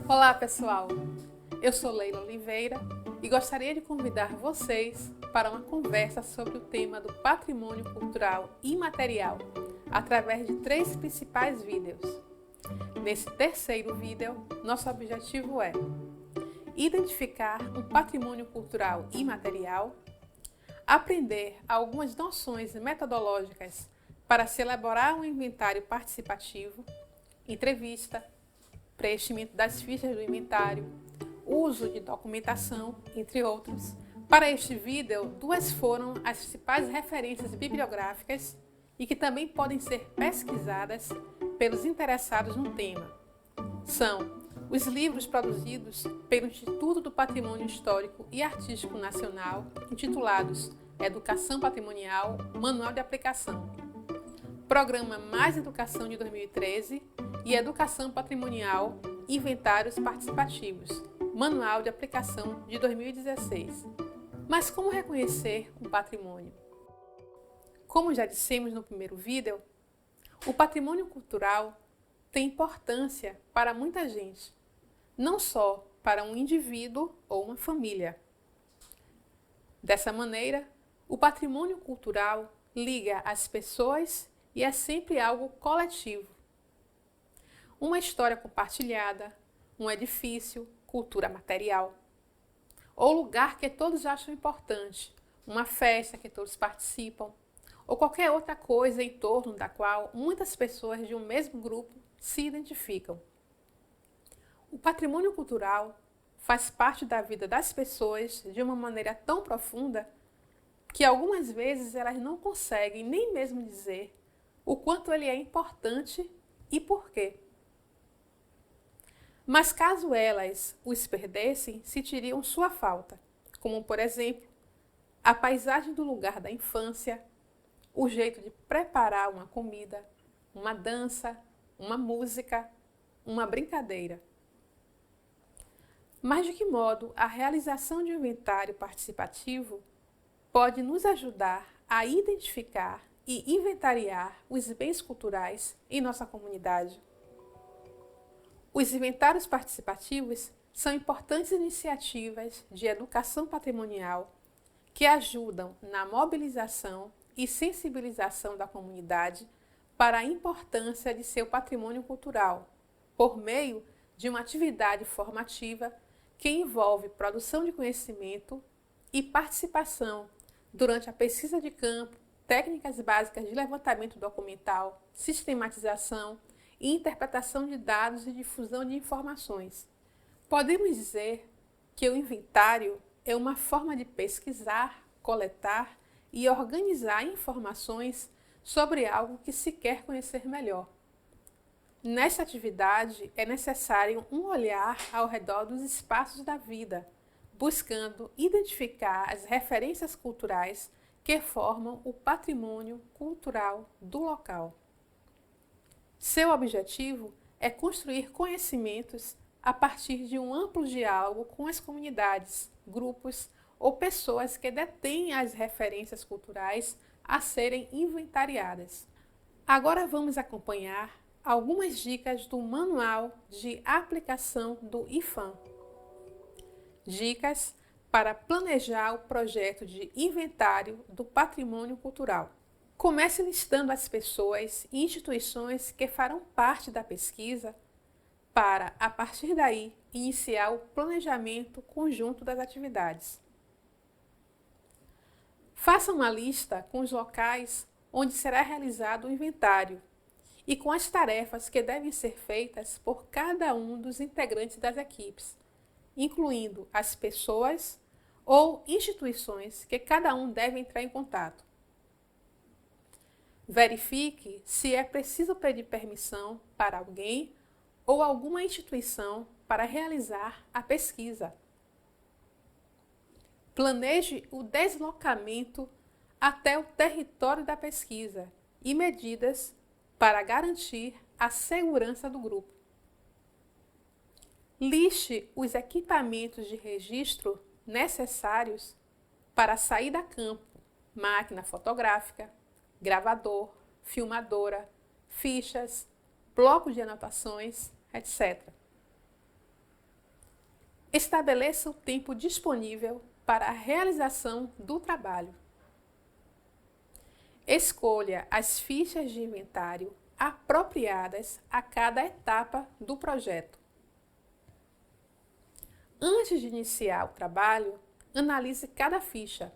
Olá pessoal, eu sou Leila Oliveira e gostaria de convidar vocês para uma conversa sobre o tema do patrimônio cultural imaterial através de 3 principais vídeos. Nesse terceiro vídeo, nosso objetivo é identificar um patrimônio cultural imaterial, aprender algumas noções metodológicas para se elaborar um inventário participativo, entrevista, preenchimento das fichas do inventário, uso de documentação, entre outros. Para este vídeo, 2 foram as principais referências bibliográficas e que também podem ser pesquisadas pelos interessados no tema. São os livros produzidos pelo Instituto do Patrimônio Histórico e Artístico Nacional, intitulados Educação Patrimonial, Manual de Aplicação, Programa Mais Educação de 2013 e Educação Patrimonial, Inventários Participativos, Manual de Aplicação de 2016. Mas como reconhecer um patrimônio? Como já dissemos no primeiro vídeo, o patrimônio cultural tem importância para muita gente, não só para um indivíduo ou uma família. Dessa maneira, o patrimônio cultural liga as pessoas e é sempre algo coletivo. Uma história compartilhada, um edifício, cultura material, ou lugar que todos acham importante, uma festa que todos participam, ou qualquer outra coisa em torno da qual muitas pessoas de um mesmo grupo se identificam. O patrimônio cultural faz parte da vida das pessoas de uma maneira tão profunda que algumas vezes elas não conseguem nem mesmo dizer o quanto ele é importante e por quê. Mas caso elas os perdessem, sentiriam sua falta, como por exemplo, a paisagem do lugar da infância, o jeito de preparar uma comida, uma dança, uma música, uma brincadeira. Mas de que modo a realização de um inventário participativo pode nos ajudar a identificar e inventariar os bens culturais em nossa comunidade? Os inventários participativos são importantes iniciativas de educação patrimonial que ajudam na mobilização e sensibilização da comunidade para a importância de seu patrimônio cultural, por meio de uma atividade formativa que envolve produção de conhecimento e participação durante a pesquisa de campo, técnicas básicas de levantamento documental, sistematização e interpretação de dados e difusão de informações. Podemos dizer que o inventário é uma forma de pesquisar, coletar e organizar informações sobre algo que se quer conhecer melhor. Nesta atividade é necessário um olhar ao redor dos espaços da vida, buscando identificar as referências culturais que formam o patrimônio cultural do local. Seu objetivo é construir conhecimentos a partir de um amplo diálogo com as comunidades, grupos ou pessoas que detêm as referências culturais a serem inventariadas. Agora vamos acompanhar algumas dicas do Manual de Aplicação do IFAM. Dicas para planejar o projeto de inventário do patrimônio cultural. Comece listando as pessoas e instituições que farão parte da pesquisa para, a partir daí, iniciar o planejamento conjunto das atividades. Faça uma lista com os locais onde será realizado o inventário e com as tarefas que devem ser feitas por cada um dos integrantes das equipes, incluindo as pessoas ou instituições que cada um deve entrar em contato. Verifique se é preciso pedir permissão para alguém ou alguma instituição para realizar a pesquisa. Planeje o deslocamento até o território da pesquisa e medidas para garantir a segurança do grupo. Liste os equipamentos de registro necessários para sair a campo: máquina fotográfica, gravador, filmadora, fichas, blocos de anotações, etc. Estabeleça o tempo disponível para a realização do trabalho. Escolha as fichas de inventário apropriadas a cada etapa do projeto. Antes de iniciar o trabalho, analise cada ficha.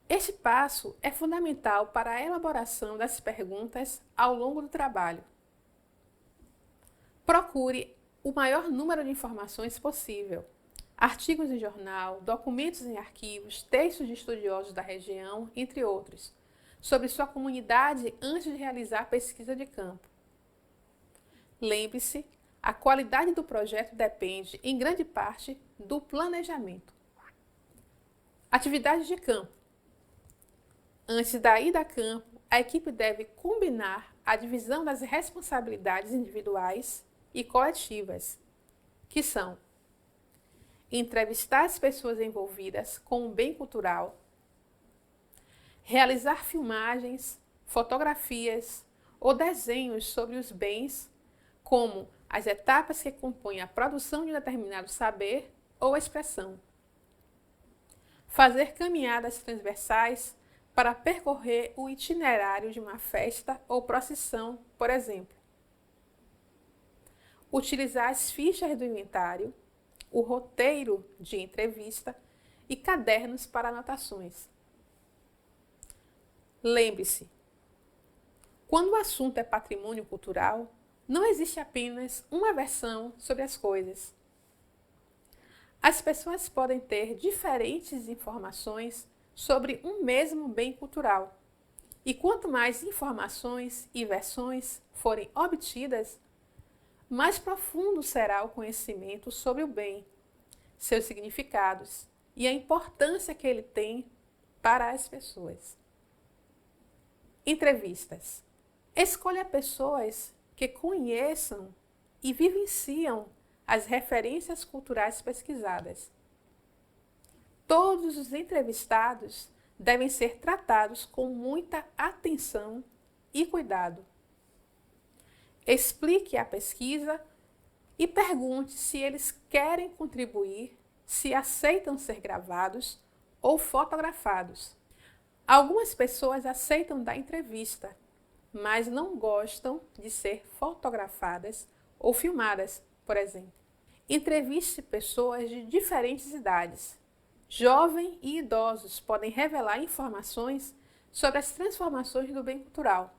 Este passo é fundamental para a elaboração das perguntas ao longo do trabalho. Procure o maior número de informações possível. Artigos em jornal, documentos em arquivos, textos de estudiosos da região, entre outros, sobre sua comunidade antes de realizar a pesquisa de campo. Lembre-se, a qualidade do projeto depende, em grande parte, do planejamento. Atividades de campo. Antes da ida a campo, a equipe deve combinar a divisão das responsabilidades individuais e coletivas, que são entrevistar as pessoas envolvidas com o bem cultural, realizar filmagens, fotografias ou desenhos sobre os bens, como as etapas que compõem a produção de um determinado saber ou expressão. Fazer caminhadas transversais para percorrer o itinerário de uma festa ou procissão, por exemplo. Utilizar as fichas do inventário, o roteiro de entrevista e cadernos para anotações. Lembre-se, quando o assunto é patrimônio cultural, não existe apenas uma versão sobre as coisas. As pessoas podem ter diferentes informações sobre um mesmo bem cultural. E quanto mais informações e versões forem obtidas, mais profundo será o conhecimento sobre o bem, seus significados e a importância que ele tem para as pessoas. Entrevistas. Escolha pessoas que conheçam e vivenciam as referências culturais pesquisadas. Todos os entrevistados devem ser tratados com muita atenção e cuidado. Explique a pesquisa e pergunte se eles querem contribuir, se aceitam ser gravados ou fotografados. Algumas pessoas aceitam dar entrevista, mas não gostam de ser fotografadas ou filmadas, por exemplo. Entreviste pessoas de diferentes idades. Jovens e idosos podem revelar informações sobre as transformações do bem cultural.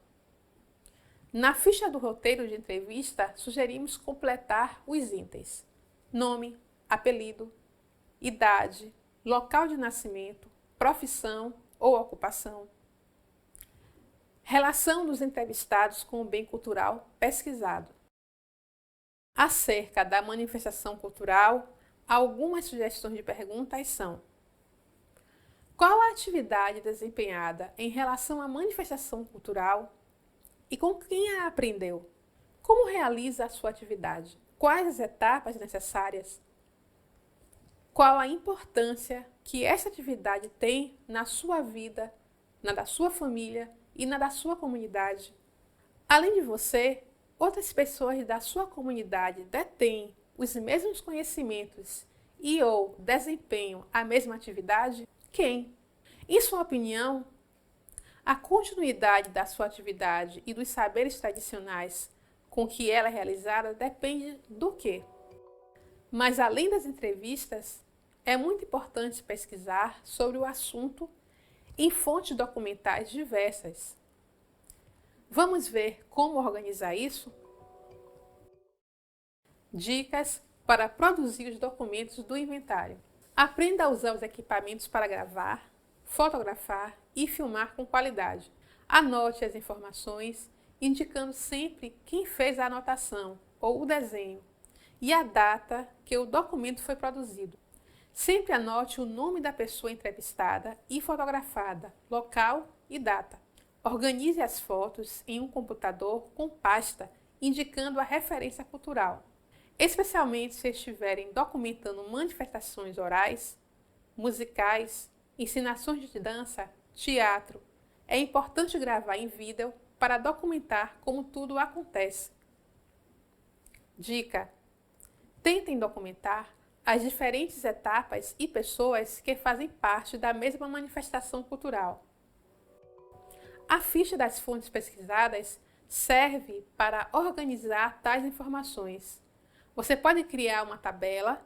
Na ficha do roteiro de entrevista, sugerimos completar os itens: nome, apelido, idade, local de nascimento, profissão ou ocupação, relação dos entrevistados com o bem cultural pesquisado. Acerca da manifestação cultural, algumas sugestões de perguntas são: qual a atividade desempenhada em relação à manifestação cultural e com quem a aprendeu? Como realiza a sua atividade? Quais as etapas necessárias? Qual a importância que essa atividade tem na sua vida, na da sua família e na da sua comunidade? Além de você, outras pessoas da sua comunidade detêm os mesmos conhecimentos e ou desempenham a mesma atividade? Quem? Em sua opinião, a continuidade da sua atividade e dos saberes tradicionais com que ela é realizada depende do quê? Mas além das entrevistas, é muito importante pesquisar sobre o assunto em fontes documentais diversas. Vamos ver como organizar isso? Dicas para produzir os documentos do inventário. Aprenda a usar os equipamentos para gravar, fotografar e filmar com qualidade. Anote as informações, indicando sempre quem fez a anotação ou o desenho e a data que o documento foi produzido. Sempre anote o nome da pessoa entrevistada e fotografada, local e data. Organize as fotos em um computador com pasta, indicando a referência cultural. Especialmente se estiverem documentando manifestações orais, musicais, ensinações de dança, teatro. É importante gravar em vídeo para documentar como tudo acontece. Dica: Tentem documentar as diferentes etapas e pessoas que fazem parte da mesma manifestação cultural. A ficha das fontes pesquisadas serve para organizar tais informações. Você pode criar uma tabela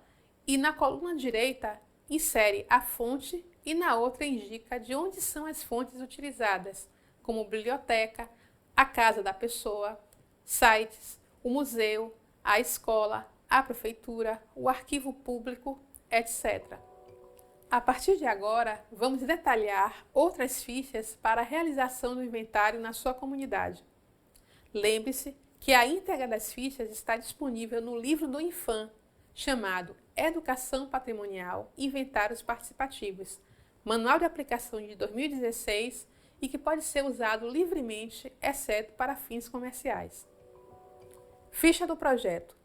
e na coluna direita insere a fonte e na outra indica de onde são as fontes utilizadas, como biblioteca, a casa da pessoa, sites, o museu, a escola, a prefeitura, o arquivo público, etc. A partir de agora, vamos detalhar outras fichas para a realização do inventário na sua comunidade. Lembre-se que a íntegra das fichas está disponível no livro do INFAM, chamado Educação Patrimonial e Inventários Participativos, Manual de Aplicação de 2016 e que pode ser usado livremente, exceto para fins comerciais. Ficha do projeto.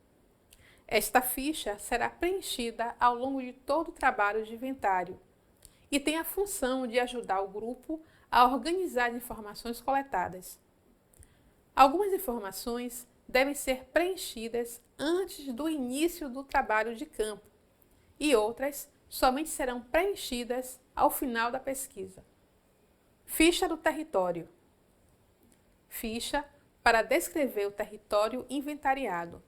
Esta ficha será preenchida ao longo de todo o trabalho de inventário e tem a função de ajudar o grupo a organizar as informações coletadas. Algumas informações devem ser preenchidas antes do início do trabalho de campo e outras somente serão preenchidas ao final da pesquisa. Ficha do território. Ficha para descrever o território inventariado.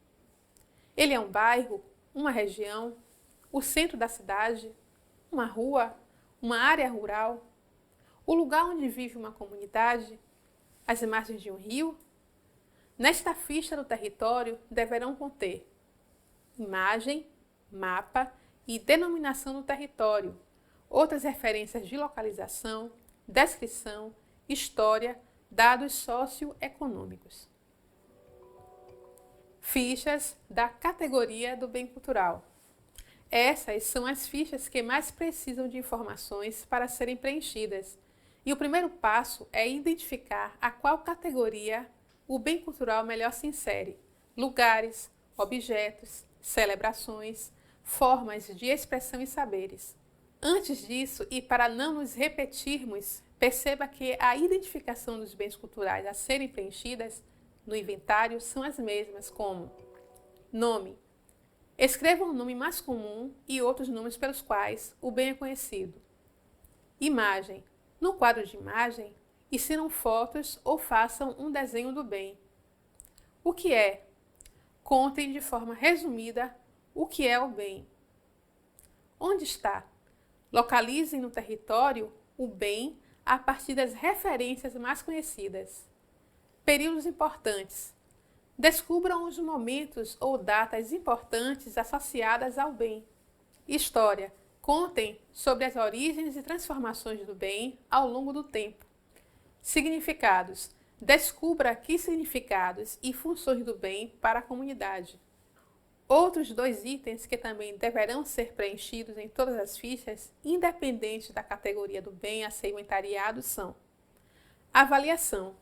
Ele é um bairro, uma região, o centro da cidade, uma rua, uma área rural, o lugar onde vive uma comunidade, as margens de um rio. Nesta ficha do território deverão conter imagem, mapa e denominação do território, outras referências de localização, descrição, história, dados socioeconômicos. Fichas da categoria do bem cultural. Essas são as fichas que mais precisam de informações para serem preenchidas. E o primeiro passo é identificar a qual categoria o bem cultural melhor se insere. Lugares, objetos, celebrações, formas de expressão e saberes. Antes disso, e para não nos repetirmos, perceba que a identificação dos bens culturais a serem preenchidas no inventário são as mesmas, como nome. Escreva um nome mais comum e outros nomes pelos quais o bem é conhecido. Imagem. No quadro de imagem, inseram fotos ou façam um desenho do bem. O que é? Contem de forma resumida o que é o bem. Onde está? Localizem no território o bem a partir das referências mais conhecidas. Períodos importantes. Descubram os momentos ou datas importantes associadas ao bem. História. Contem sobre as origens e transformações do bem ao longo do tempo. Significados. Descubra que significados e funções do bem para a comunidade. Outros dois itens que também deverão ser preenchidos em todas as fichas, independente da categoria do bem a ser inventariado, são avaliação.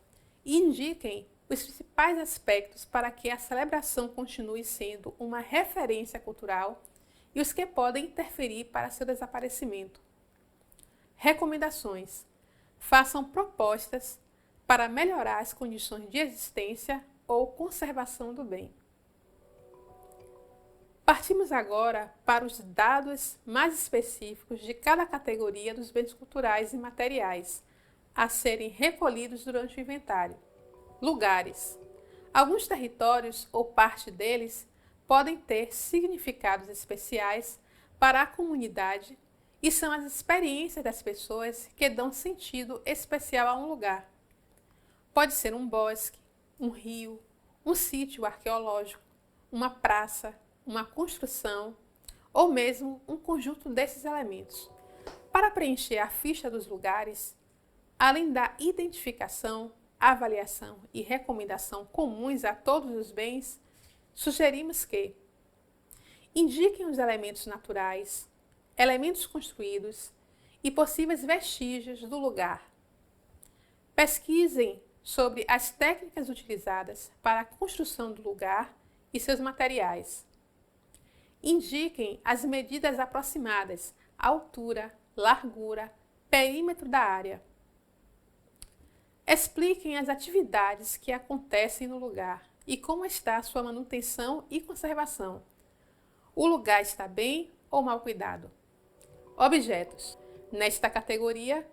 Indiquem os principais aspectos para que a celebração continue sendo uma referência cultural e os que podem interferir para seu desaparecimento. Recomendações. Façam propostas para melhorar as condições de existência ou conservação do bem. Partimos agora para os dados mais específicos de cada categoria dos bens culturais e materiais a serem recolhidos durante o inventário. Lugares. Alguns territórios ou parte deles podem ter significados especiais para a comunidade e são as experiências das pessoas que dão sentido especial a um lugar. Pode ser um bosque, um rio, um sítio arqueológico, uma praça, uma construção ou mesmo um conjunto desses elementos. Para preencher a ficha dos lugares, além da identificação, avaliação e recomendação comuns a todos os bens, sugerimos que indiquem os elementos naturais, elementos construídos e possíveis vestígios do lugar. Pesquisem sobre as técnicas utilizadas para a construção do lugar e seus materiais. Indiquem as medidas aproximadas, altura, largura, perímetro da área. Expliquem as atividades que acontecem no lugar e como está a sua manutenção e conservação. O lugar está bem ou mal cuidado? Objetos. Nesta categoria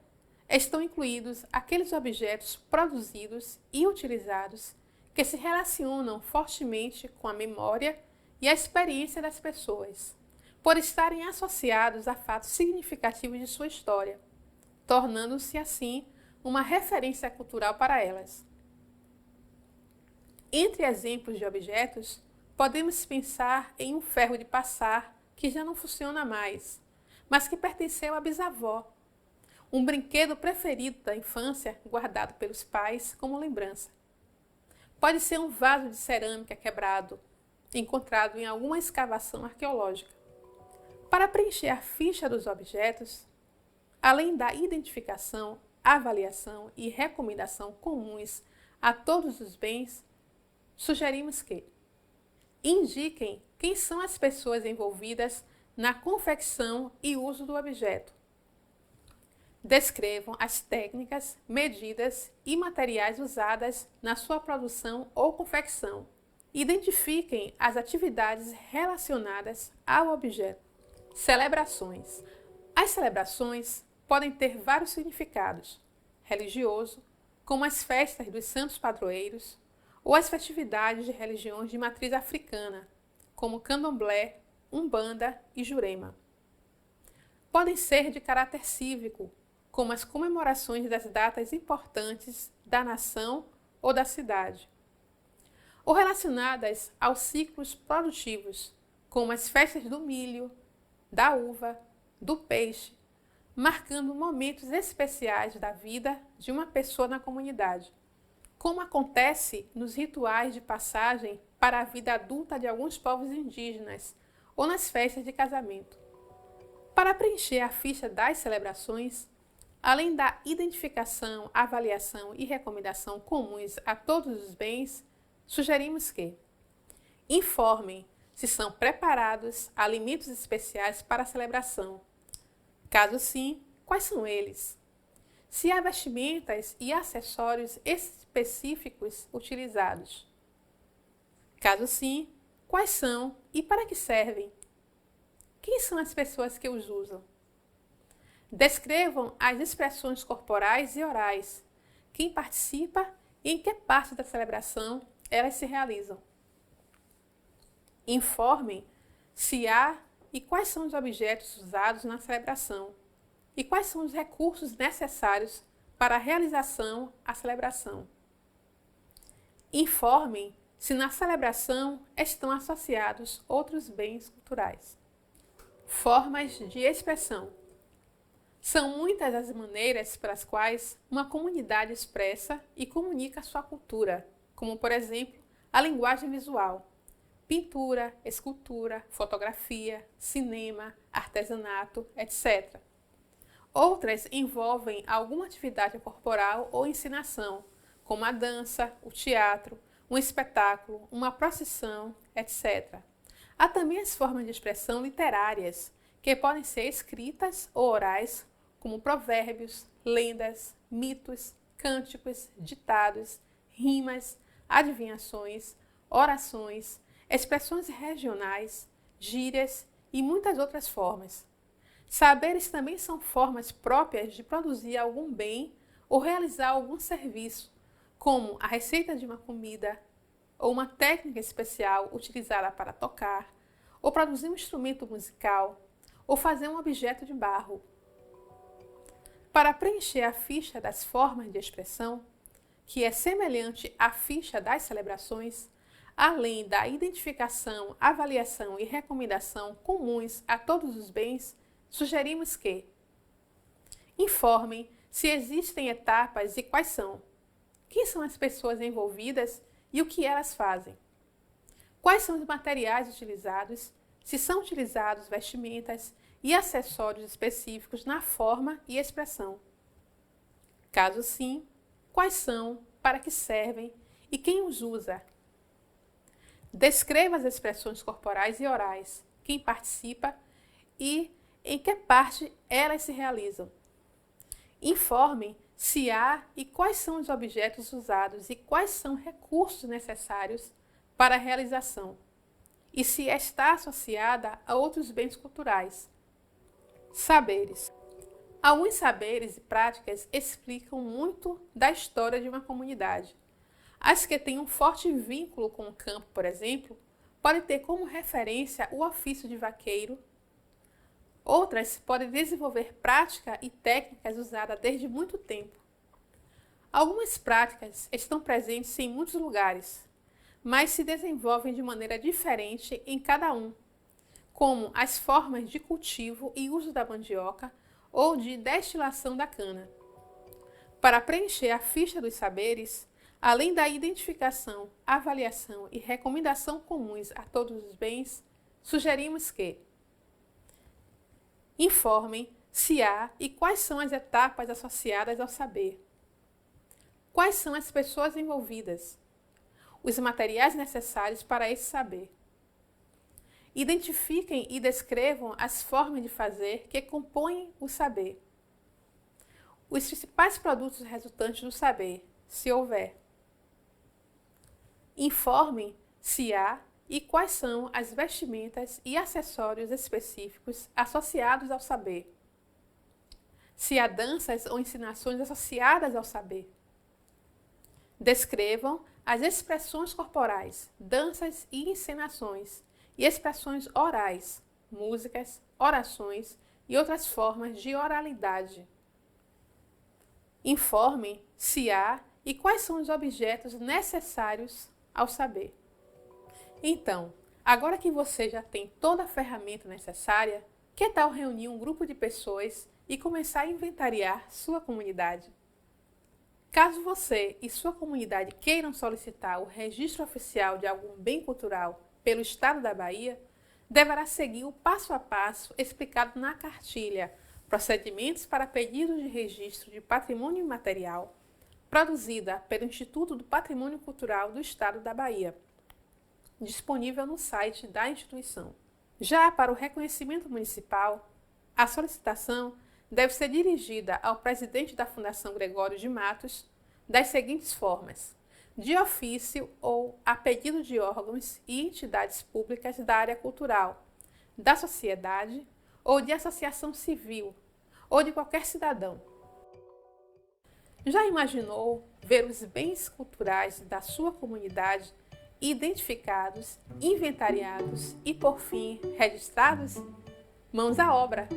estão incluídos aqueles objetos produzidos e utilizados que se relacionam fortemente com a memória e a experiência das pessoas, por estarem associados a fatos significativos de sua história, tornando-se assim uma referência cultural para elas. Entre exemplos de objetos, podemos pensar em um ferro de passar que já não funciona mais, mas que pertenceu à bisavó, um brinquedo preferido da infância guardado pelos pais como lembrança. Pode ser um vaso de cerâmica quebrado, encontrado em alguma escavação arqueológica. Para preencher a ficha dos objetos, além da identificação, avaliação e recomendação comuns a todos os bens, sugerimos que indiquem quem são as pessoas envolvidas na confecção e uso do objeto. Descrevam as técnicas, medidas e materiais usadas na sua produção ou confecção. Identifiquem as atividades relacionadas ao objeto. Celebrações. As celebrações podem ter vários significados: religioso, como as festas dos santos padroeiros, ou as festividades de religiões de matriz africana, como candomblé, umbanda e jurema. Podem ser de caráter cívico, como as comemorações das datas importantes da nação ou da cidade, ou relacionadas aos ciclos produtivos, como as festas do milho, da uva, do peixe, marcando momentos especiais da vida de uma pessoa na comunidade, como acontece nos rituais de passagem para a vida adulta de alguns povos indígenas ou nas festas de casamento. Para preencher a ficha das celebrações, além da identificação, avaliação e recomendação comuns a todos os bens, sugerimos que informem se são preparados alimentos especiais para a celebração. Caso sim, quais são eles? Se há vestimentas e acessórios específicos utilizados. Caso sim, quais são e para que servem? Quem são as pessoas que os usam? Descrevam as expressões corporais e orais, quem participa e em que parte da celebração elas se realizam. Informem se há e quais são os objetos usados na celebração e quais são os recursos necessários para a realização da celebração. Informem se na celebração estão associados outros bens culturais. Formas de expressão. São muitas as maneiras pelas quais uma comunidade expressa e comunica sua cultura, como, por exemplo, a linguagem visual, pintura, escultura, fotografia, cinema, artesanato, etc. Outras envolvem alguma atividade corporal ou encenação, como a dança, o teatro, um espetáculo, uma procissão, etc. Há também as formas de expressão literárias, que podem ser escritas ou orais, como provérbios, lendas, mitos, cânticos, ditados, rimas, adivinhações, orações, expressões regionais, gírias e muitas outras formas. Saberes também são formas próprias de produzir algum bem ou realizar algum serviço, como a receita de uma comida, ou uma técnica especial utilizada para tocar, ou produzir um instrumento musical, ou fazer um objeto de barro. Para preencher a ficha das formas de expressão, que é semelhante à ficha das celebrações, além da identificação, avaliação e recomendação comuns a todos os bens, sugerimos que informem se existem etapas e quais são, quem são as pessoas envolvidas e o que elas fazem, quais são os materiais utilizados, se são utilizados vestimentas e acessórios específicos na forma e expressão. Caso sim, quais são, para que servem e quem os usa. Descreva as expressões corporais e orais, quem participa e em que parte elas se realizam. Informem se há e quais são os objetos usados e quais são recursos necessários para a realização. e se está associada a outros bens culturais. Saberes. Alguns saberes e práticas explicam muito da história de uma comunidade. As que têm um forte vínculo com o campo, por exemplo, podem ter como referência o ofício de vaqueiro. Outras podem desenvolver prática e técnicas usadas desde muito tempo. Algumas práticas estão presentes em muitos lugares, mas se desenvolvem de maneira diferente em cada um, como as formas de cultivo e uso da mandioca ou de destilação da cana. Para preencher a ficha dos saberes, além da identificação, avaliação e recomendação comuns a todos os bens, sugerimos que informem se há e quais são as etapas associadas ao saber. Quais são as pessoas envolvidas? Os materiais necessários para esse saber. Identifiquem e descrevam as formas de fazer que compõem o saber. Os principais produtos resultantes do saber, se houver. Informem se há e quais são as vestimentas e acessórios específicos associados ao saber. Se há danças ou ensinações associadas ao saber. Descrevam as expressões corporais, danças e encenações, e expressões orais, músicas, orações e outras formas de oralidade. Informem se há e quais são os objetos necessários ao saber. Então, agora que você já tem toda a ferramenta necessária, que tal reunir um grupo de pessoas e começar a inventariar sua comunidade? Caso você e sua comunidade queiram solicitar o registro oficial de algum bem cultural pelo Estado da Bahia, deverá seguir o passo a passo explicado na cartilha Procedimentos para Pedidos de Registro de Patrimônio Imaterial, produzida pelo Instituto do Patrimônio Cultural do Estado da Bahia, disponível no site da instituição. Já para o reconhecimento municipal, a solicitação deve ser dirigida ao presidente da Fundação Gregório de Matos das seguintes formas: de ofício ou a pedido de órgãos e entidades públicas da área cultural, da sociedade ou de associação civil ou de qualquer cidadão. Já imaginou ver os bens culturais da sua comunidade identificados, inventariados e, por fim, registrados? Mãos à obra!